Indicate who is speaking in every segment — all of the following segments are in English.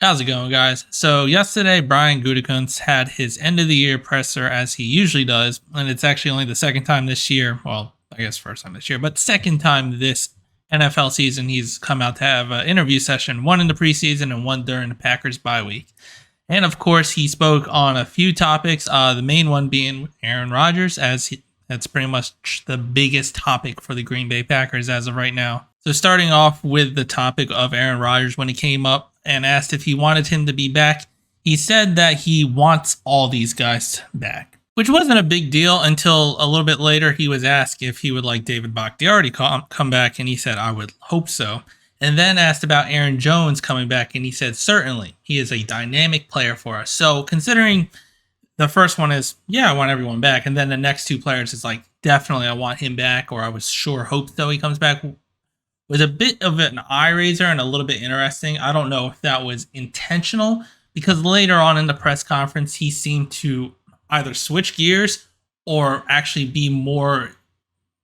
Speaker 1: How's it going, guys? So yesterday, Brian Gutekunst had his end of the year presser as he usually does, and it's actually only the second time this year. Well, I guess first time this year, but second time this NFL season he's come out to have an interview session, one in the preseason and one during the Packers bye week. And of course, he spoke on a few topics. The main one being Aaron Rodgers, that's pretty much the biggest topic for the Green Bay Packers as of right now. So starting off with the topic of Aaron Rodgers, when he came up and asked if he wanted him to be back, he said that he wants all these guys back, which wasn't a big deal until a little bit later. He was asked if he would like David Bakhtiari to come back, and he said, "I would hope so." And then asked about Aaron Jones coming back, and he said, "Certainly, he is a dynamic player for us." So considering the first one is, yeah, I want everyone back, and then the next two players is like, definitely I want him back, or I was sure hope so he comes back, was a bit of an eye raiser and a little bit interesting. I don't know if that was intentional, because later on in the press conference, he seemed to either switch gears or actually be more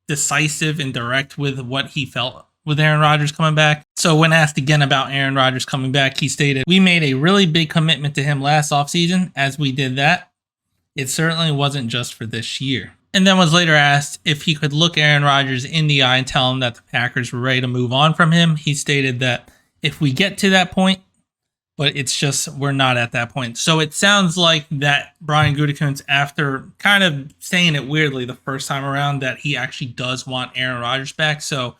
Speaker 1: decisive and direct with what he felt with Aaron Rodgers coming back. So when asked again about Aaron Rodgers coming back, he stated, "We made a really big commitment to him last offseason as we did that. It certainly wasn't just for this year." And then was later asked if he could look Aaron Rodgers in the eye and tell him that the Packers were ready to move on from him. He stated that if we get to that point, but it's just we're not at that point. So it sounds like that Brian Gutekunst, after kind of saying it weirdly the first time around, that he actually does want Aaron Rodgers back. So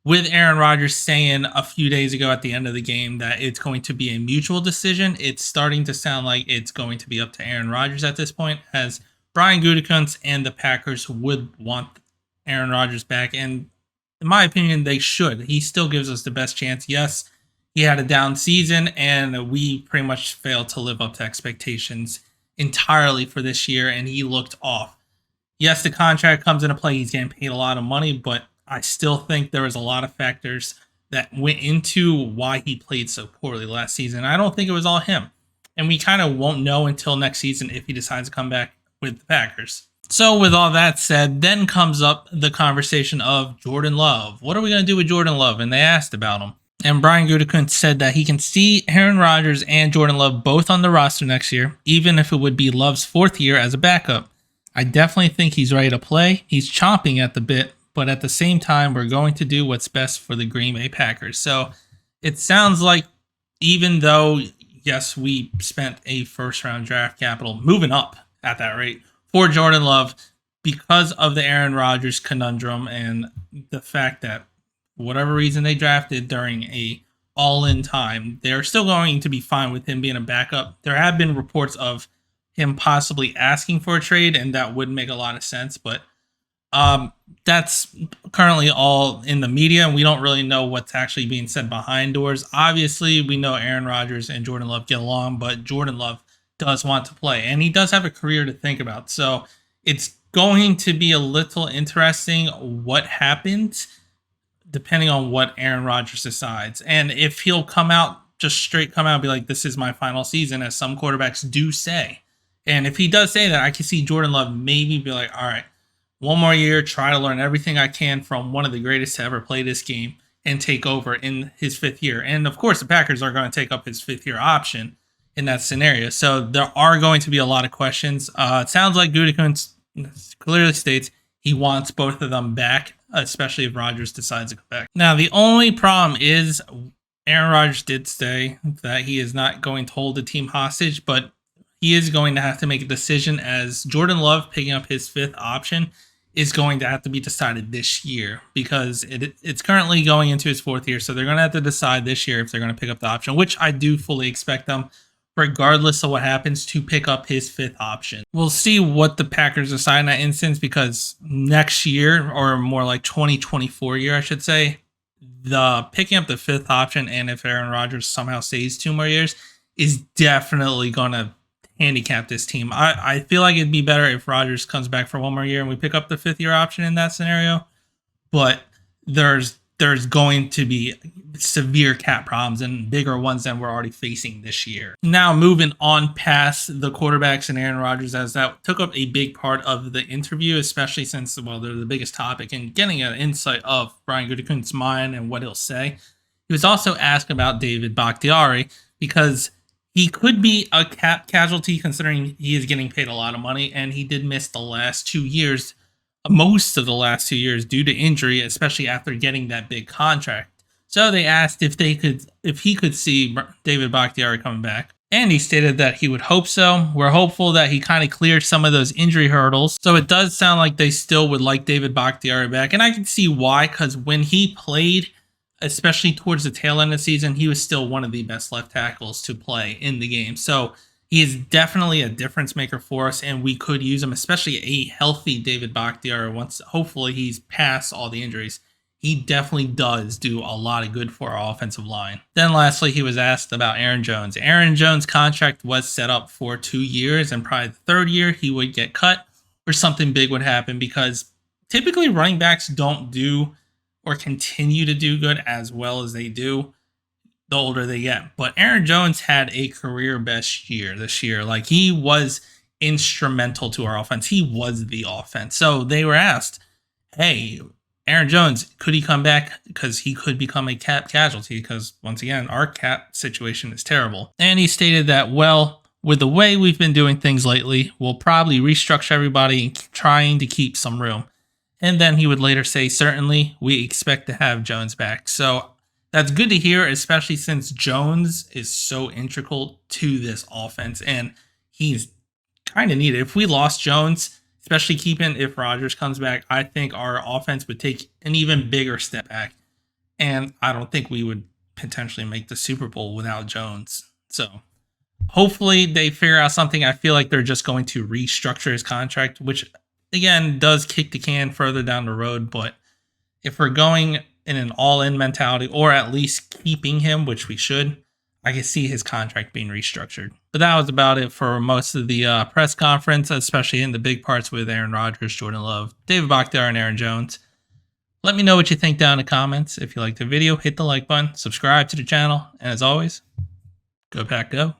Speaker 1: with Aaron Rodgers saying a few days ago at the end of the game that it's going to be a mutual decision, it's starting to sound like it's going to be up to Aaron Rodgers at this point, as Brian Gutekunst and the Packers would want Aaron Rodgers back. And in my opinion, they should. He still gives us the best chance. Yes, he had a down season, and we pretty much failed to live up to expectations entirely for this year, and he looked off. Yes, the contract comes into play. He's getting paid a lot of money, but I still think there was a lot of factors that went into why he played so poorly last season. I don't think it was all him. And we kind of won't know until next season if he decides to come back with the Packers. So with all that said, then comes up the conversation of Jordan Love. What are we going to do with Jordan Love? And they asked about him. And Brian Gutekunst said that he can see Aaron Rodgers and Jordan Love both on the roster next year, even if it would be Love's fourth year as a backup. I definitely think he's ready to play. He's chomping at the bit, but at the same time, we're going to do what's best for the Green Bay Packers. So it sounds like, even though, yes, we spent a first-round draft capital moving up at that rate for Jordan Love, because of the Aaron Rodgers conundrum and the fact that for whatever reason they drafted during a all-in time, they're still going to be fine with him being a backup. There have been reports of him possibly asking for a trade, and that would make a lot of sense, but that's currently all in the media, and we don't really know what's actually being said behind doors. Obviously, we know Aaron Rodgers and Jordan Love get along, but Jordan Love does want to play, and he does have a career to think about. So it's going to be a little interesting what happens depending on what Aaron Rodgers decides. And if he'll come out, just straight come out and be like, "This is my final season," as some quarterbacks do say. And if he does say that, I can see Jordan Love maybe be like, "All right, one more year, try to learn everything I can from one of the greatest to ever play this game and take over in his fifth year." And of course, the Packers are going to take up his fifth year option in that scenario. So there are going to be a lot of questions. It sounds like Gutekunst clearly states he wants both of them back, especially if Rodgers decides to come back. Now, the only problem is Aaron Rodgers did say that he is not going to hold the team hostage, but he is going to have to make a decision, as Jordan Love picking up his fifth option is going to have to be decided this year, because it's currently going into his fourth year. So they're going to have to decide this year if they're going to pick up the option, which I do fully expect them, regardless of what happens, to pick up his fifth option. We'll see what the Packers decide in that instance, because next year, or more like 2024 year, I should say, the picking up the fifth option, and if Aaron Rodgers somehow stays 2 more years, is definitely going to handicap this team. I feel like it'd be better if Rodgers comes back for 1 more year and we pick up the fifth year option in that scenario. But there's going to be severe cap problems, and bigger ones than we're already facing this year. Now, moving on past the quarterbacks and Aaron Rodgers, as that took up a big part of the interview, especially since, well, they're the biggest topic, and getting an insight of Brian Gutekunst's mind and what he'll say. He was also asked about David Bakhtiari, because he could be a cap casualty considering he is getting paid a lot of money, and he did miss the last 2 years, most of the last 2 years due to injury, especially after getting that big contract. So they asked if he could see David Bakhtiari coming back. And he stated that he would hope so. We're hopeful that he kind of cleared some of those injury hurdles. So it does sound like they still would like David Bakhtiari back. And I can see why, because when he played, especially towards the tail end of the season, he was still one of the best left tackles to play in the game. So he is definitely a difference maker for us, and we could use him, especially a healthy David Bakhtiari once hopefully he's past all the injuries. He definitely does do a lot of good for our offensive line. Then lastly, he was asked about Aaron Jones. Aaron Jones' contract was set up for 2 years, and probably the third year he would get cut or something big would happen, because typically running backs don't do or continue to do good as well as they do the older they get. But Aaron Jones had a career best year this year. Like, he was instrumental to our offense. He was the offense. So they were asked, hey, Aaron Jones, could he come back? Because he could become a cap casualty, because once again, our cap situation is terrible. And he stated that, well, with the way we've been doing things lately, we'll probably restructure everybody and trying to keep some room. And then he would later say, certainly, we expect to have Jones back. So that's good to hear, especially since Jones is so integral to this offense, and he's kind of needed. If we lost Jones, especially keeping if Rodgers comes back, I think our offense would take an even bigger step back. And I don't think we would potentially make the Super Bowl without Jones. So hopefully they figure out something. I feel like they're just going to restructure his contract, which again does kick the can further down the road. But if we're going in an all-in mentality, or at least keeping him, which we should, I can see his contract being restructured. But that was about it for most of the press conference, especially in the big parts with Aaron Rodgers, Jordan Love, David Bakhtiari, and Aaron Jones. Let me know what you think down in the comments. If you liked the video, hit the like button, subscribe to the channel, and as always, go Pack Go.